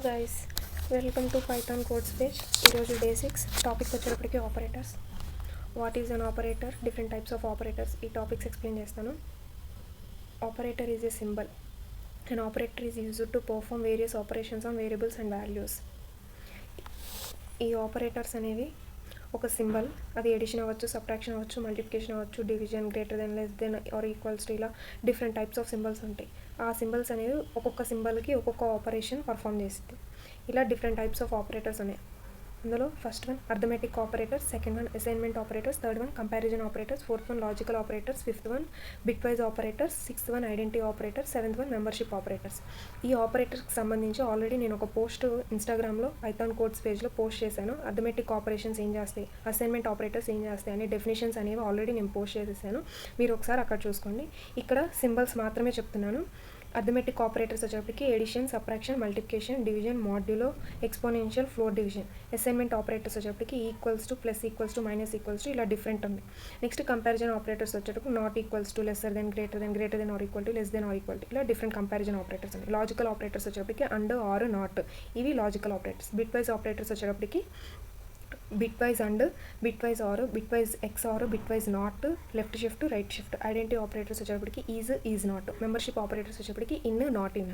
Guys, welcome to Python codes page. ఈరోజు day 6 topic వచ్చేటప్పటికి operators. What is an operator, different types of operators, ఈ topics explain చేస్తాను. Operator is a symbol. An operator is used to perform various operations on variables and values. ఈ operators అనేవి ఒక symbol, అది edition అవ్వచ్చు, subtraction అవ్వచ్చు, multiplication అవ్వచ్చు, division, greater than, less than or equals to, ఇలా different types of symbols ఉంటాయి. ఆ సింబల్స్ అనేవి ఒక్కొక్క సింబల్కి ఒక్కొక్క ఆపరేషన్ పర్ఫామ్ చేస్తుంది. ఇలా డిఫరెంట్ టైప్స్ ఆఫ్ ఆపరేటర్స్ ఉన్నాయి. అందులో first one arithmetic operators, second one assignment operators, third one comparison operators, fourth one logical operators, fifth one bit wise operators, sixth one identity operators, seventh one membership operators. ఈ ఆపరేటర్స్కి సంబంధించి already నేను ఒక post ఇన్స్టాగ్రామ్లో Python codes పేజ్లో post చేశాను. Arithmetic operations ఏం చేస్తాయి, assignment operators ఏం చేస్తాయి అనే డెఫినేషన్స్ అనేవి ఆల్రెడీ నేను పోస్ట్ చేసేసాను. మీరు ఒకసారి అక్కడ చూసుకోండి. ఇక్కడ సింబల్స్ మాత్రమే చెప్తున్నాను. అర్థమెటిక్ ఆపరేటర్స్ వచ్చేటప్పటికి addition, subtraction, multiplication, division, modulo, exponential, floor division. Assignment operators వచ్చేటప్పటికి equals to, plus equals to, minus equals to, ఇలా డిఫరెంట్ ఉంది. నెక్స్ట్ కంపారిజన్ ఆపరేటర్స్ వచ్చేటప్పుడు not equals to, lesser than, greater than, greater than or equal to, less than or equal to, ఇలా different comparison operators ఉన్నాయి. Logical operators వచ్చేటప్పటికి and, or, not, ఇవి logical operators. Bitwise operators వచ్చేటప్పటికి bit wise and, bitwise or, bitwise XOR, bitwise not, left shift, right shift. Identity operators వచ్చేటప్పటికి is not. Membership operators వచ్చేటప్పటికి in, not in.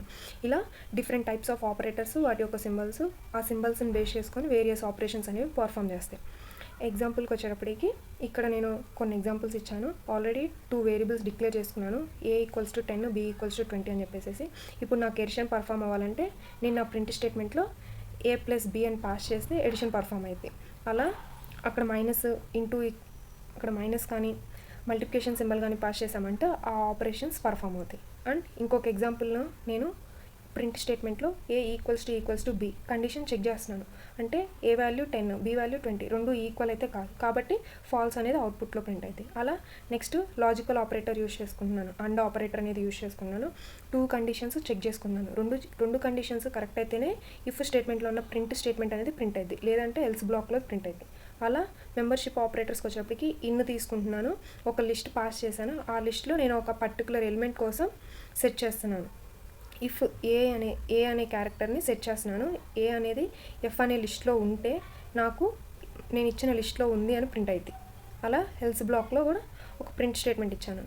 ఇలా different types of operators, వాటి యొక్క symbols, ఆ సింబల్స్ని base చేసుకొని various operations అనేవి perform చేస్తాయి. ఎగ్జాంపుల్కి వచ్చేటప్పటికి ఇక్కడ నేను కొన్ని ఎగ్జాంపుల్స్ ఇచ్చాను. ఆల్రెడీ 2 వేరియబుల్స్ డిక్లేర్ చేసుకున్నాను, a equals to 10, b equals to 20 అని చెప్పేసి. ఇప్పుడు నాకు ఎడిషన్ పర్ఫామ్ అవ్వాలంటే నేను నా ప్రింట్ స్టేట్మెంట్లో a ప్లస్ b అని పాస్ చేస్తే ఎడిషన్ పర్ఫామ్ అవుతుంది. అలా అక్కడ మైనస్ ఇంటూ, అక్కడ మైనస్ కానీ మల్టిప్లికేషన్ సింబల్ కానీ పాస్ చేసామంటే ఆ ఆపరేషన్స్ పర్ఫామ్ అవుతాయి. అండ్ ఇంకొక ఎగ్జాంపుల్లో నేను ప్రింట్ స్టేట్మెంట్లో A equals to B condition check చేస్తున్నాను. అంటే ఏ వాల్యూ 10, బి వాల్యూ 20, రెండు ఈక్వల్ అయితే కాదు, కాబట్టి ఫాల్స్ అనేది అవుట్పుట్లో ప్రింట్ అవుతాయి. అలా నెక్స్ట్ లాజికల్ ఆపరేటర్ యూస్ చేసుకుంటున్నాను, అండ్ ఆపరేటర్ అనేది యూస్ చేసుకున్నాను. 2 కండిషన్స్ చెక్ చేసుకున్నాను. రెండు కండిషన్స్ కరెక్ట్ అయితేనే ఇఫ్ స్టేట్మెంట్లో ఉన్న ప్రింట్ స్టేట్మెంట్ అనేది ప్రింట్ అయింది, లేదంటే ఎల్స్ బ్లాక్లో ప్రింట్ అయింది. అలా మెంబర్షిప్ ఆపరేటర్స్కి వచ్చేటప్పటికి ఇన్ తీసుకుంటున్నాను, ఒక లిస్ట్ పాస్ చేశాను. ఆ లిస్ట్లో నేను ఒక పర్టికులర్ ఎలిమెంట్ కోసం సెట్ చేస్తున్నాను. ఇఫ్ ఏ అనే క్యారెక్టర్ని సెట్ చేస్తున్నాను. ఏ అనేది ఎఫ్ అనే లిస్ట్లో ఉంటే నాకు నేను ఇచ్చిన లిస్ట్లో ఉంది అని ప్రింట్ అవుతుంది. అలా ఎల్స్ బ్లాక్లో కూడా ఒక ప్రింట్ స్టేట్మెంట్ ఇచ్చాను.